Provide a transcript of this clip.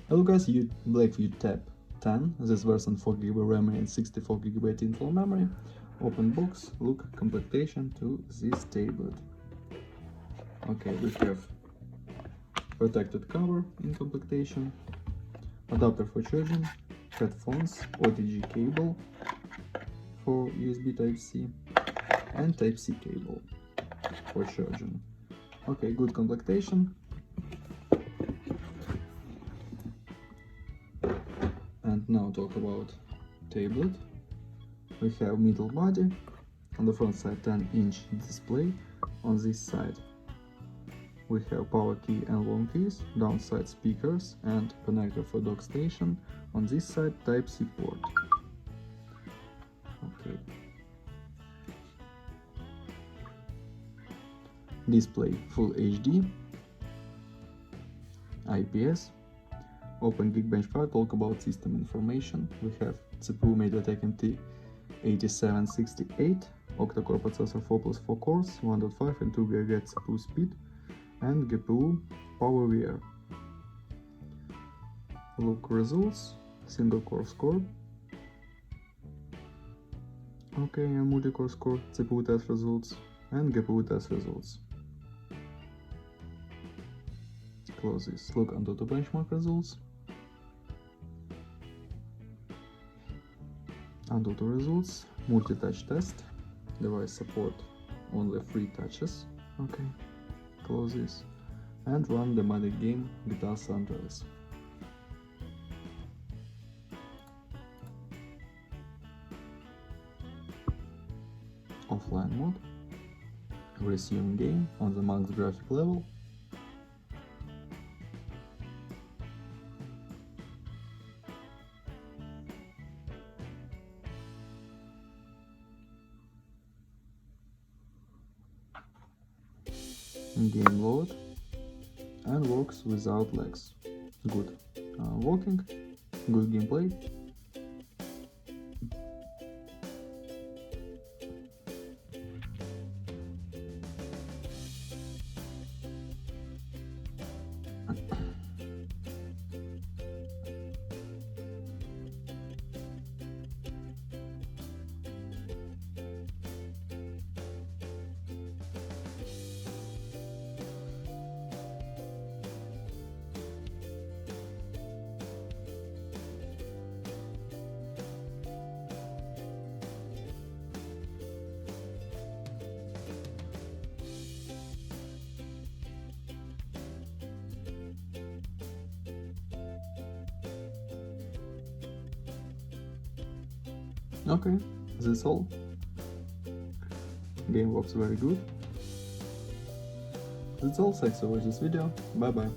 Hello guys, Blackview Tab 10, this version 4GB RAM and 64GB internal memory. Open box, look completion to this tablet. Okay, we have protected cover in completion, adapter for charging, headphones, OTG cable for USB Type-C, and Type-C cable for charging. Okay, good completion. And now talk about tablet. We have middle body, on the front side 10-inch display, on this side we have power key and long keys, downside speakers and connector for dock station, on this side Type-C port. Okay. Display Full HD, IPS. Open Geekbench file, talk about system information. We have CPU MediaTek MT8768, octa-core processor 4+4 cores, 1.5 and 2 GHz CPU speed, and GPU PowerVR. Look results, single core score. Okay, and multi-core score, CPU test results, and GPU test results. Close this. Look onto the benchmark results. Undo the results, multi-touch test, device support only 3 touches. Okay, close this, and run the magic game GTA San Andreas. Offline mode, resume game on the max graphic level. Game load and works without lags. Good walking, good gameplay. Okay, that's all. Game works very good. That's all, thanks for watching this video. Bye bye.